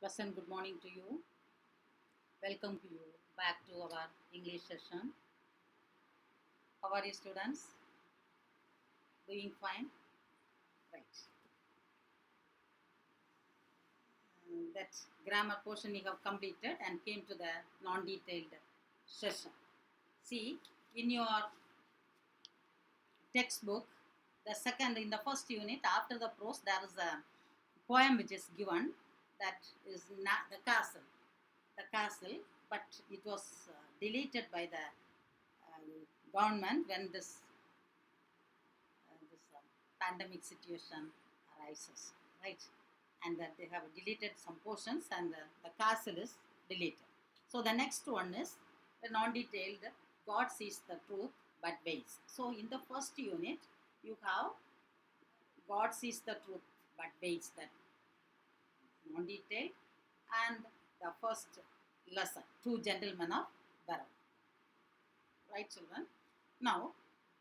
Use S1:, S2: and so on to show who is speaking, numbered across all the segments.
S1: Pleasant good morning to you. Welcome to you back to our English session. How are you, students? Doing fine? Right. That grammar portion you have completed and came to the non-detailed session. See, in your textbook, in the first unit, after the prose, there is a poem which is given that is the castle. The castle, but it was deleted by the government when this pandemic situation arises, right? And that they have deleted some portions and the castle is deleted. So the next one is the non-detailed God sees the truth but waits. So in the first unit, you have God sees the truth but waits, that non-detailed, and the first lesson, two gentlemen of Barrow. Right, children? Now,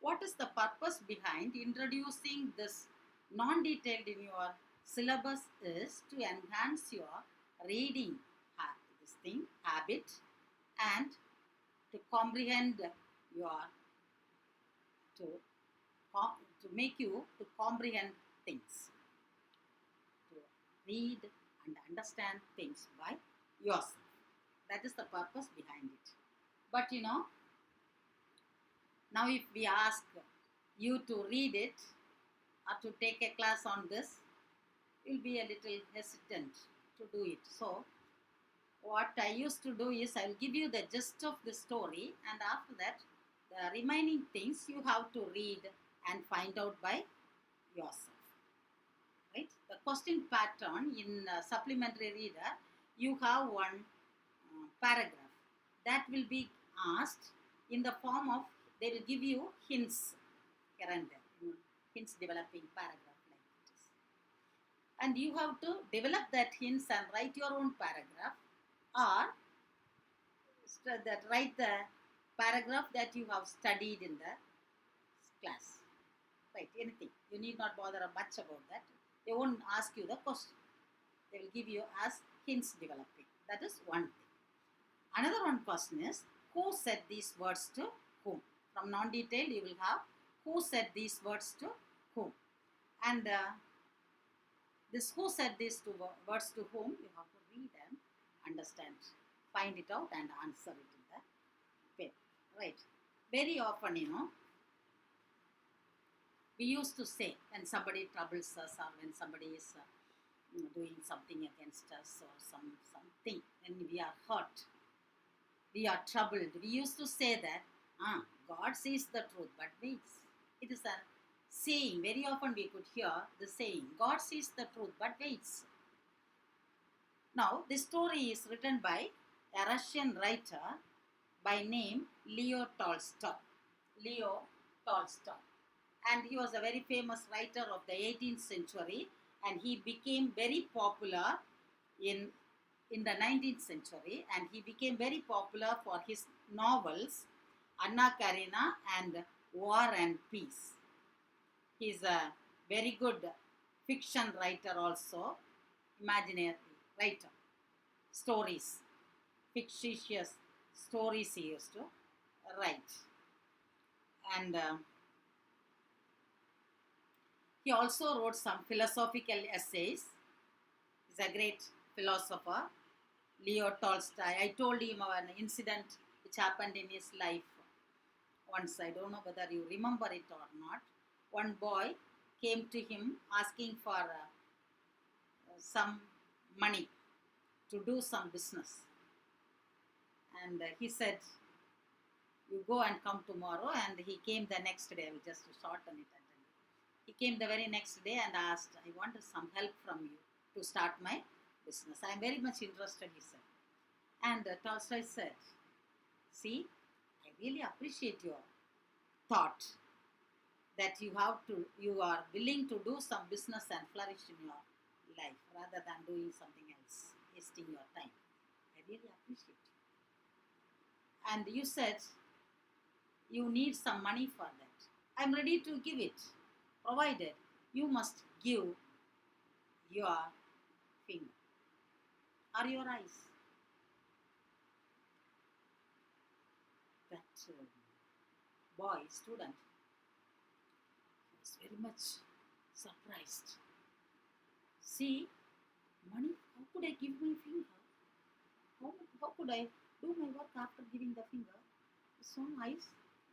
S1: what is the purpose behind introducing this non-detailed in your syllabus is to enhance your reading habit and to comprehend your to make you to comprehend things, to read and understand things by yourself. That is the purpose behind it. But now if we ask you to read it or to take a class on this, you'll be a little hesitant to do it. So what I used to do is I'll give you the gist of the story, and after that the remaining things you have to read and find out by yourself. Right? The question pattern in supplementary reader, you have one paragraph that will be asked in the form of, they will give you hints here and there, hints developing paragraph like this. And you have to develop that hints and write your own paragraph, or write the paragraph that you have studied in the class. Right, anything. You need not bother much about that. They won't ask you the question. They will give you as hints developing. That is one thing. Another one question is, who said these words to whom? From non-detailed, you will have who said these words to whom. And this who said these words to whom, you have to read and understand, find it out and answer it in the paper. Right. Very often, we used to say when somebody troubles us or when somebody is doing something against us or something, when we are hurt, we are troubled, we used to say that, God sees the truth but waits. It is a saying. Very often we could hear the saying, God sees the truth but waits. Now, this story is written by a Russian writer by name Leo Tolstoy. Leo Tolstoy. And he was a very famous writer of the 18th century, and he became very popular in the 19th century, and he became very popular for his novels Anna Karenina and War and Peace. He is a very good fiction writer also, imaginary writer. Stories, fictitious stories he used to write. And he also wrote some philosophical essays. He's a great philosopher, Leo Tolstoy. I told him an incident which happened in his life once. I don't know whether you remember it or not. One boy came to him asking for some money to do some business. And he said, you go and come tomorrow. And he came the next day. I will just shorten it. He came the very next day and asked, I wanted some help from you to start my business. I am very much interested, he said. And Tolstoy said, see, I really appreciate your thought that you are willing to do some business and flourish in your life rather than doing something else, wasting your time. I really appreciate you. And you said you need some money for that. I am ready to give it, provided you must give your finger. are your eyes? That boy, student, was very much surprised. See, money, how could I give my finger? How could I do my work after giving the finger? His own eyes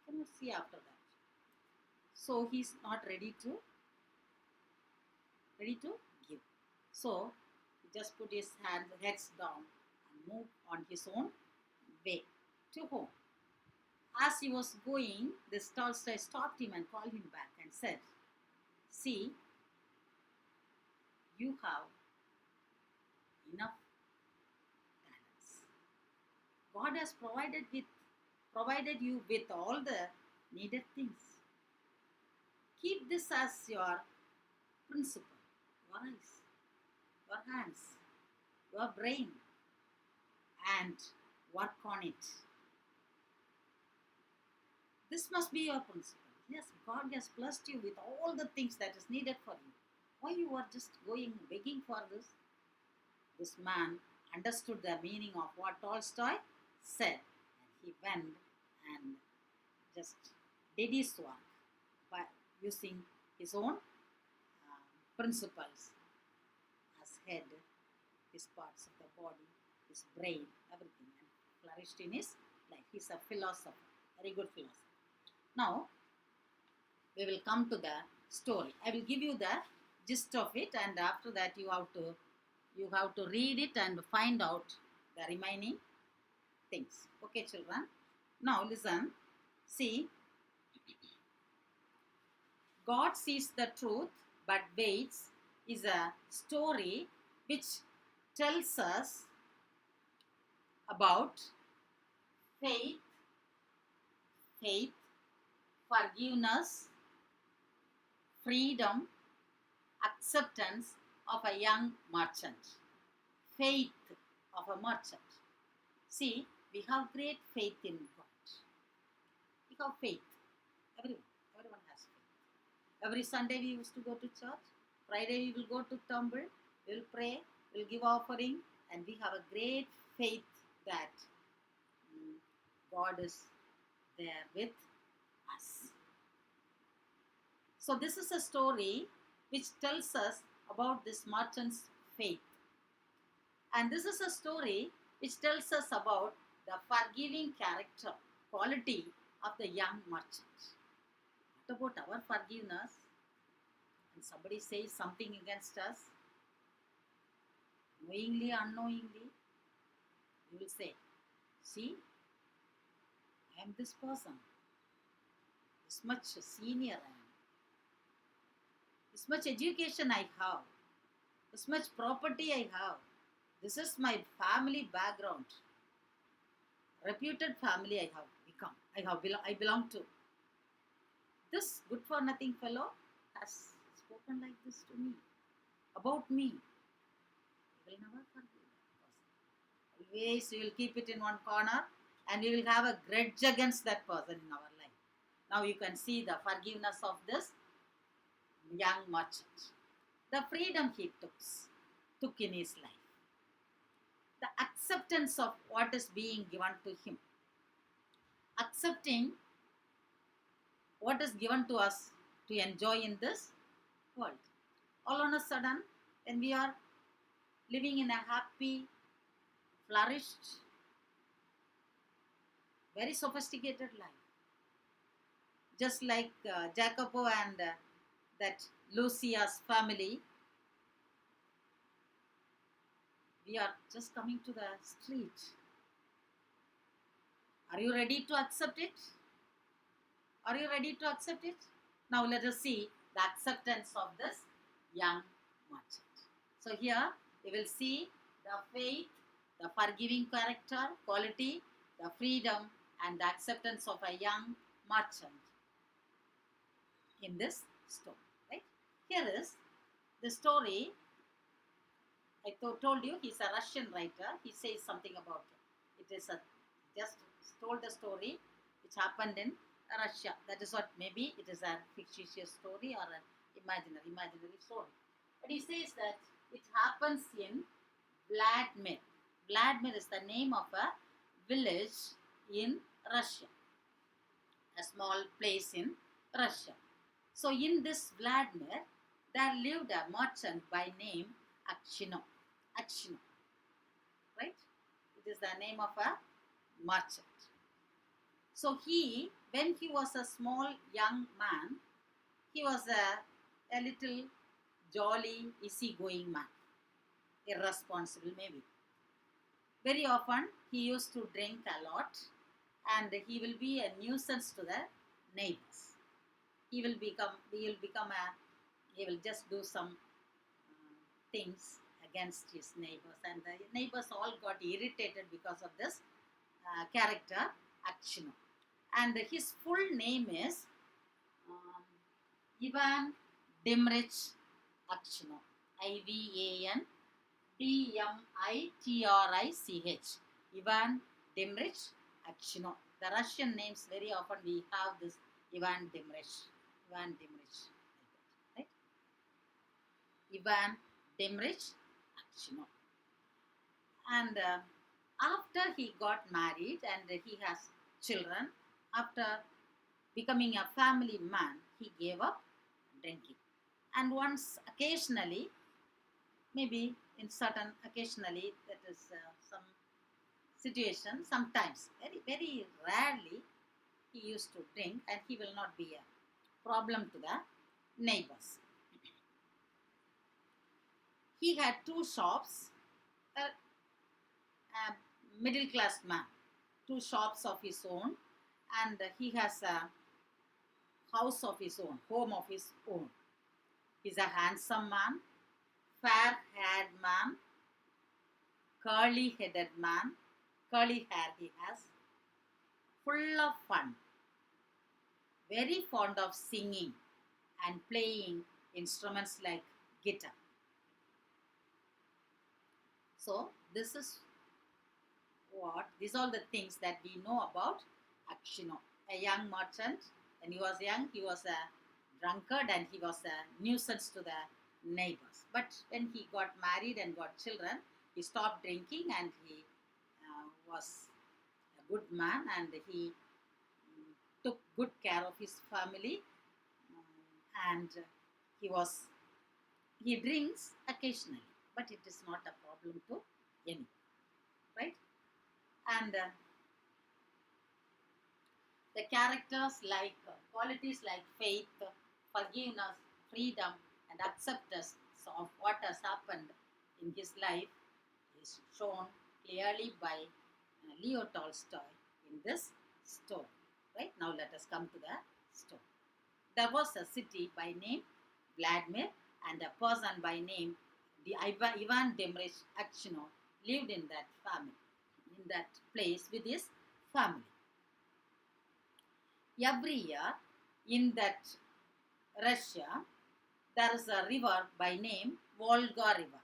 S1: cannot see after that. So he's not ready to give. So he just put his heads down and moved on his own way to home. As he was going, this Tolstoy stopped him and called him back and said, "See, you have enough talents. God has provided you with all the needed things. Keep this as your principle, your eyes, your hands, your brain, and work on it. This must be your principle. Yes, God has blessed you with all the things that is needed for you. Why you are just going begging for this?" This man understood the meaning of what Tolstoy said, and he went and just did his work by using his own principles as head, his parts of the body, his brain, everything, and flourished in his life. He's a philosopher, very good philosopher. Now, we will come to the story. I will give you the gist of it, and after that you have to read it and find out the remaining things. Okay, children? Now listen. See, God sees the truth but waits is a story which tells us about faith, forgiveness, freedom, acceptance of a young merchant. Faith of a merchant. See, we have great faith in God. We have faith. Everyone has faith. Every Sunday we used to go to church. Friday we will go to temple. We will pray. We will give offering. And we have a great faith that God is there with us. So this is a story which tells us about this merchant's faith. And this is a story which tells us about the forgiving character, quality of the young merchant. What about our forgiveness? When somebody says something against us, knowingly, unknowingly, we will say, "See, I am this person. This much senior I am. This much education I have. This much property I have. This is my family background. Reputed family I have become. I belong to. This good for nothing fellow has spoken like this to me, about me." We will never forgive that person. Always we will keep it in one corner and we will have a grudge against that person in our life. Now you can see the forgiveness of this young merchant. The freedom he took in his life. The acceptance of what is being given to him. Accepting what is given to us to enjoy in this world. All on a sudden, when we are living in a happy, flourished, very sophisticated life, just like Jacopo and that Lucia's family, we are just coming to the street. Are you ready to accept it? Are you ready to accept it? Now let us see the acceptance of this young merchant. So here we will see the faith, the forgiving character, quality, the freedom and the acceptance of a young merchant in this story. Right? Here is the story. I told you he's a Russian writer. He says something about it. It is just told the story which happened in Russia. That is what, maybe it is a fictitious story or an imaginary story. But he says that it happens in Vladimir. Vladimir is the name of a village in Russia, a small place in Russia. So in this Vladimir, there lived a merchant by name Akshino. Akshino, right? It is the name of a merchant. So when he was a small young man, he was a little jolly, easygoing man, irresponsible maybe. Very often he used to drink a lot, and he will be a nuisance to the neighbors. He will just do some things against his neighbors, and the neighbors all got irritated because of this character Akshino. And his full name is Ivan Dimrich Akshino. Ivan Dmitrich. Ivan Dimrich Akshino. The Russian names, very often we have this Ivan Dimrich. Ivan Dimrich. Right? Ivan Dimrich Akshino. And after he got married and he has children, after becoming a family man, he gave up drinking. And once occasionally, maybe occasionally, that is some situation, sometimes, very, very rarely, he used to drink, and he will not be a problem to the neighbors. He had two shops, a middle class man, two shops of his own, and he has a house of his own, home of his own. He's a handsome man, fair-haired man, curly-headed man, curly hair he has, full of fun, very fond of singing and playing instruments like guitar. So these are the things that we know about Akshino, a young merchant. When he was young, he was a drunkard and he was a nuisance to the neighbors. But when he got married and got children, he stopped drinking, and he was a good man, and he took good care of his family, and he drinks occasionally, but it is not a problem to any, right? And the qualities like faith, forgiveness, freedom, and acceptance of what has happened in his life is shown clearly by Leo Tolstoy in this story. Right? Now let us come to the story. There was a city by name Vladimir, and a person by name Ivan Dimrich Akshino lived in that place with his family. Every year in that Russia, there is a river by name Volga River.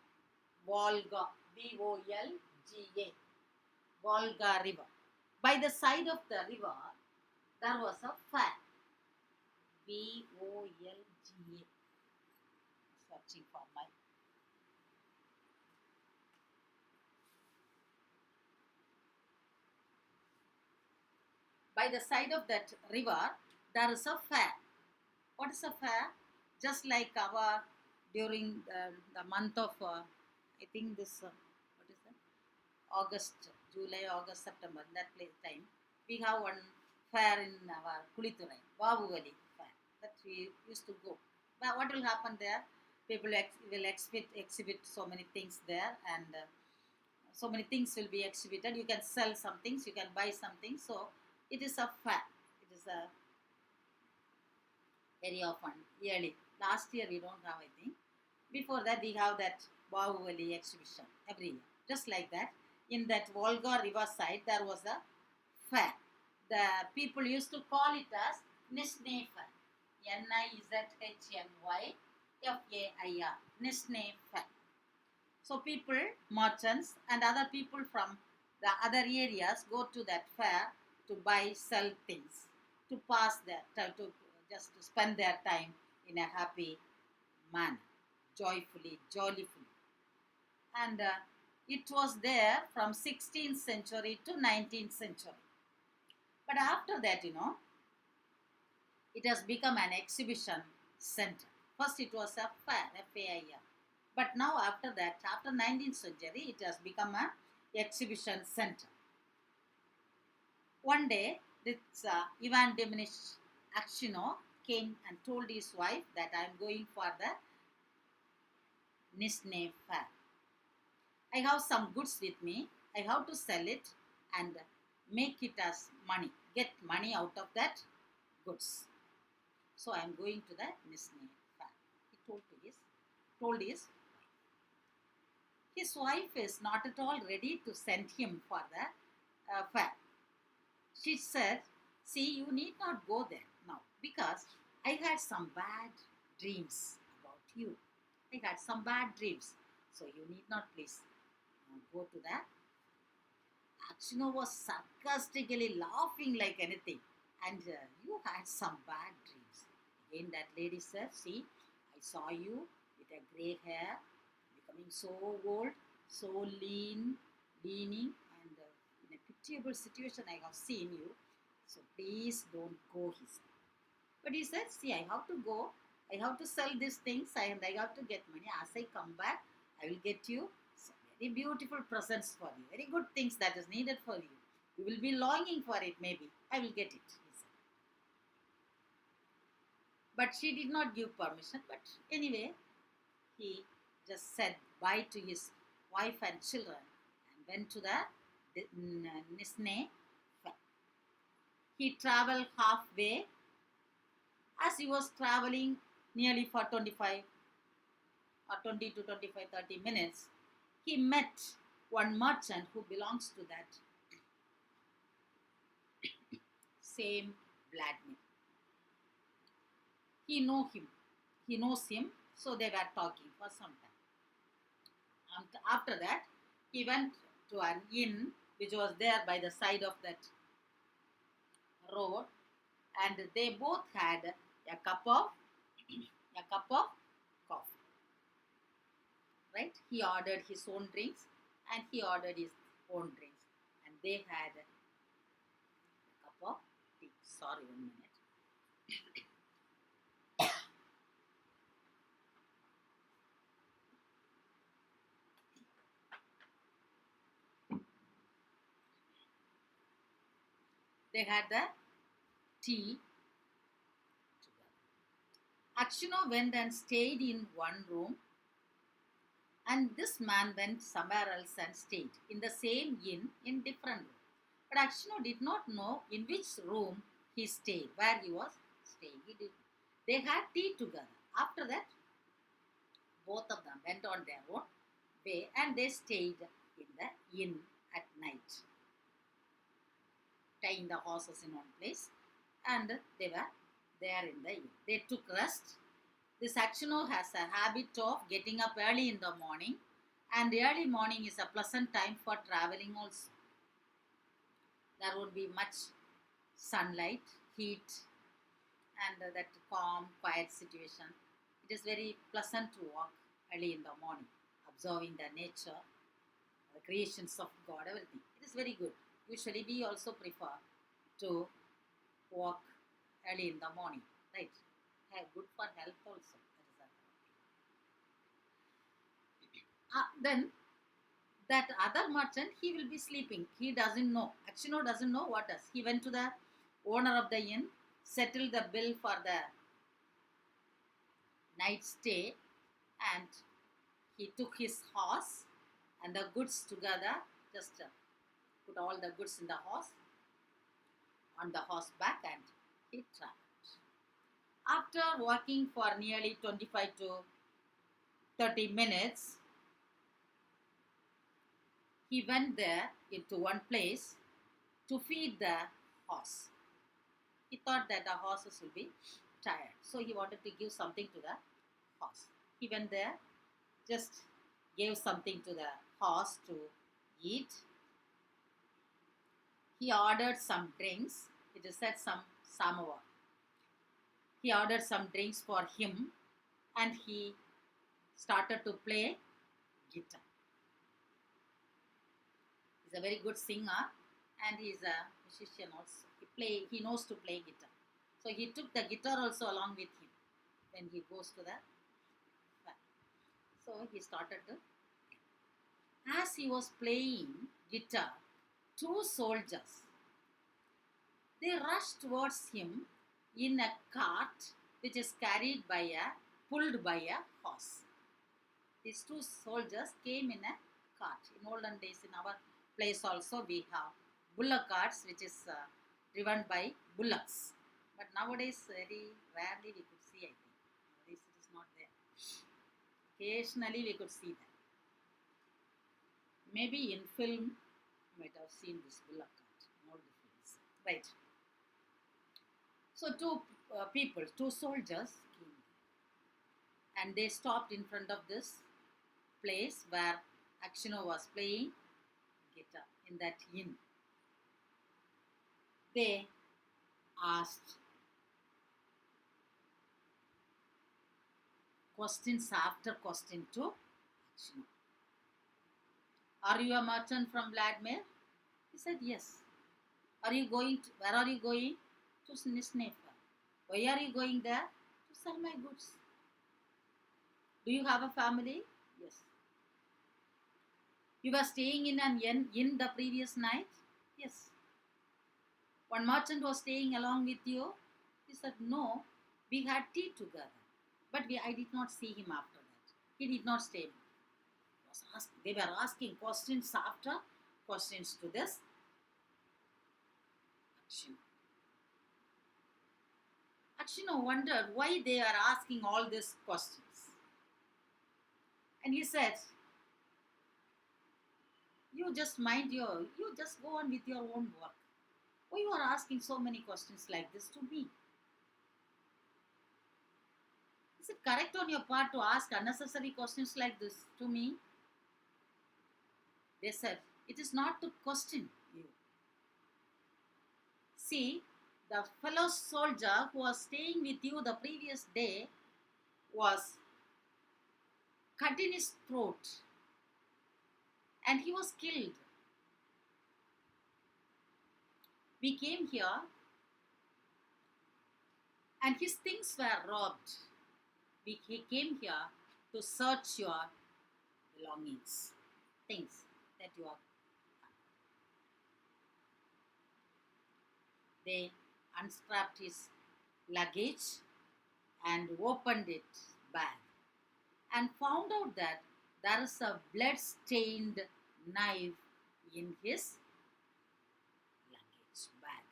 S1: Volga, V-O-L-G-A, Volga River. By the side of the river, there was a fair. V-O-L-G-A. Searching for my. By the side of that river, there is a fair. What is a fair? Just like during the month of, I think this, what is that? August, July, August, September, that time, we have one fair in our Kuliturai, Vavuvali fair, that we used to go. But what will happen there? People will exhibit so many things there, and so many things will be exhibited. You can sell some things, you can buy something. So it is a fair. It is a very often yearly. Last year we don't have, I think. Before that we have that Bahubali exhibition every year. Just like that, in that Volga river side there was a fair. The people used to call it as Nizhny Fair. Nizhnyfair. Nizhny Fair. So people, merchants and other people from the other areas go to that fair to buy, sell things, to pass their time, just to spend their time in a happy manner, joyfully, joyfully. And It was there from 16th century to 19th century. But after that, it has become an exhibition center. First it was a fair, F-A-I-R. But now after that, after 19th century, it has become an exhibition center. One day, this Ivan Dominic Acchino came and told his wife that I am going for the Nisne fair. I have some goods with me. I have to sell it and make it as money. Get money out of that goods. So I am going to the Nisne fair. He told his wife. His wife is not at all ready to send him for the fair. She said, see, you need not go there now because I had some bad dreams about you. I had some bad dreams. So you need not please go to that. Acchino was sarcastically laughing like anything. And you had some bad dreams. Again that lady said, see, I saw you with a grey hair, becoming so old, so leaning, and in a pitiable situation I have seen you. So please don't go, he said. But he said, see, I have to go. I have to sell these things and I have to get money. As I come back, I will get you some very beautiful presents for you. Very good things that is needed for you. You will be longing for it maybe. I will get it, he said. But she did not give permission. But anyway, he just said bye to his wife and children and went to the Nisne fair. He traveled halfway. As he was traveling nearly for 25 or 20 to 25, 30 minutes, he met one merchant who belongs to that same blood name. He knows him, so they were talking for some time. And after that, he went to an inn which was there by the side of that road, and they both had a cup of coffee. Right? He ordered his own drinks and he ordered his own drinks, and they had a cup of tea. Sorry, 1 minute. They had the tea together. Acchino went and stayed in one room, and this man went somewhere else and stayed in the same inn in different room. But Acchino did not know in which room he stayed, where he was staying. They had tea together. After that, both of them went on their own way and they stayed in the inn at night, tying the horses in one place, and they were there in the inn. They took rest. This Acchino has a habit of getting up early in the morning, and the early morning is a pleasant time for traveling also. There would be much sunlight, heat, and that calm, quiet situation. It is very pleasant to walk early in the morning, observing the nature, the creations of God, everything. It is very good. Usually we also prefer to walk early in the morning, right? Good for health also. Then that other merchant, he will be sleeping. He doesn't know. Acchino doesn't know what does. He went to the owner of the inn, settled the bill for the night stay, and he took his horse and the goods together, just put all the goods in the horse, on the horseback, and he traveled. After walking for nearly 25 to 30 minutes, he went there into one place to feed the horse. He thought that the horses will be tired, so he wanted to give something to the horse. He went there, just gave something to the horse to eat. He ordered some drinks. It is said some samovar. He ordered some drinks for him, and he started to play guitar. He's a very good singer and he's a musician also. He knows to play guitar. So he took the guitar also along with him when he goes to the fire. So he started to, as he was playing guitar, two soldiers, they rushed towards him in a cart which is pulled by a horse. These two soldiers came in a cart. In olden days, in our place also, we have bullock carts which is driven by bullocks. But nowadays, very rarely we could see, I think. Nowadays it is not there. Occasionally we could see that. Maybe in film, you might have seen this bullock cart in all the films. Right. So two soldiers came and they stopped in front of this place where XII was playing guitar in that inn. They asked questions after question to XII. Are you a merchant from Vladimir? He said yes. Where are you going? To Nisnefa. Why are you going there? To sell my goods. Do you have a family? Yes. You were staying in an inn the previous night? Yes. One merchant was staying along with you? He said, no, we had tea together. But I did not see him after that. He did not stay. They were asking questions after questions to this XII. XII wondered why they are asking all these questions. And he said, you just go on with your own work. Why you are asking so many questions like this to me? Is it correct on your part to ask unnecessary questions like this to me? They said, it is not to question you. See, the fellow soldier who was staying with you the previous day was cut in his throat and he was killed. We came here and his things were robbed. He came here to search your belongings, things that you are. They unstrapped his luggage and opened its bag and found out that there is a blood-stained knife in his luggage bag.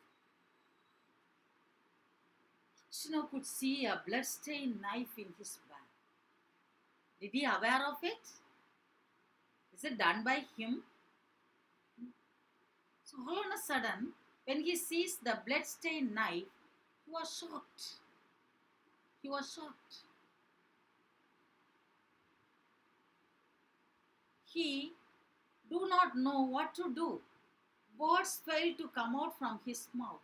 S1: XII could see a blood-stained knife in his bag. Did he aware of it? Is it done by him? So all on a sudden, when he sees the blood-stained knife, he was shocked. He was shocked. He do not know what to do. Words failed to come out from his mouth.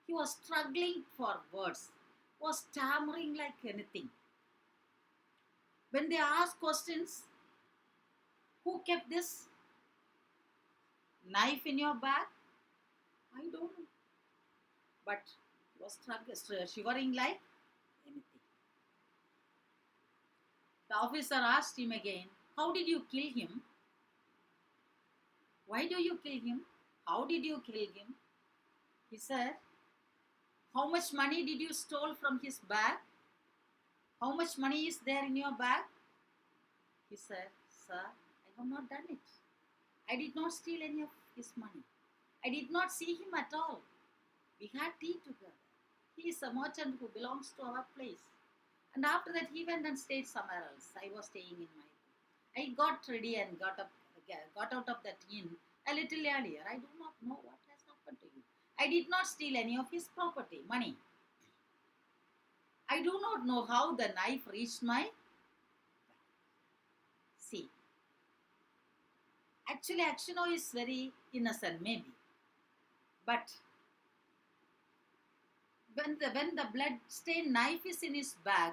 S1: He was struggling for words, was stammering like anything. When they asked questions, who kept this knife in your bag? I don't know. But he was shivering like anything. The officer asked him again, how did you kill him? Why do you kill him? How did you kill him? He said, how much money did you steal from his bag? How much money is there in your bag? He said, sir, I have not done it. I did not steal any of his money. I did not see him at all. We had tea together. He is a merchant who belongs to our place. And after that, he went and stayed somewhere else. I was staying in my room. I got ready and got out of that inn a little earlier. I do not know what has happened to you. I did not steal any of his property, money. I do not know how the knife reached my bag. See, actually, XII is very innocent, maybe. But when the blood-stained knife is in his bag,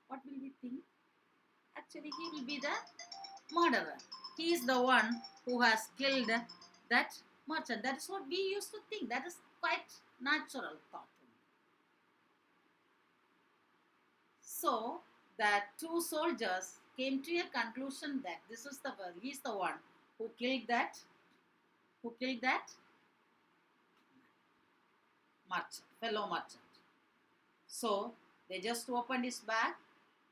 S1: what will we think? Actually, he will be the murderer. he is the one who has killed that merchant. That is what we used to think. That is quite natural thought. So the two soldiers came to a conclusion that this is he is the one who killed that merchant, fellow merchant. So they just opened his bag.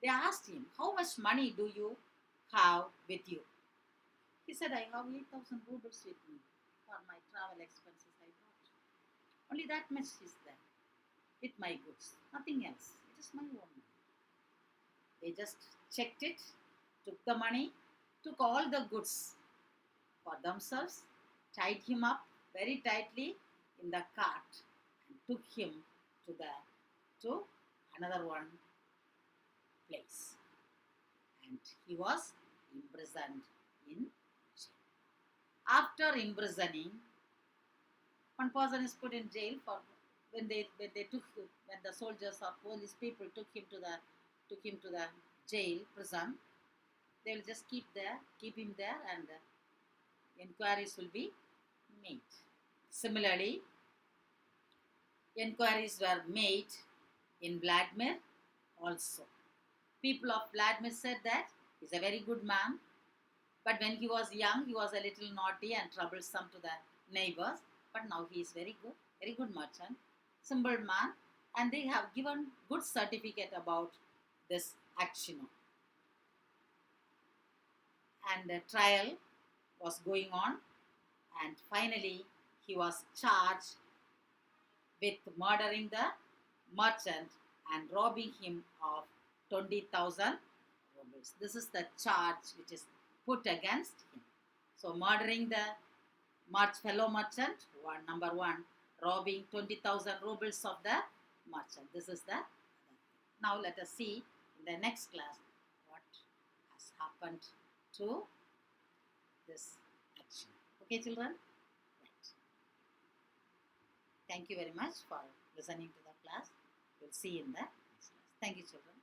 S1: They asked him, how much money do you have with you? He said, I have 8,000 rubles with me for my travel expenses I brought. Only that much is there with my goods, nothing else. It is my own money. They just checked it, took the money, took all the goods for themselves, tied him up very tightly in the cart, and took him to another one place. And he was imprisoned in jail. After imprisoning, one person is put in jail for when the soldiers or police people took him to the jail prison. They will just keep him there, and inquiries will be made. Similarly, inquiries were made in Vladimir also. People of Vladimir said that he's a very good man, but when he was young, he was a little naughty and troublesome to the neighbors. But now he is very good merchant, simple man, and they have given good certificate about this action. And the trial was going on, and finally he was charged with murdering the merchant and robbing him of 20,000 rubles. This is the charge which is put against him. So murdering the fellow merchant, number one, robbing 20,000 rubles of the merchant. This is the other thing. Now let us see in the next class what has happened to this action. Okay, children? Right. Thank you very much for listening to the class. We'll see you in the next class. Thank you, children.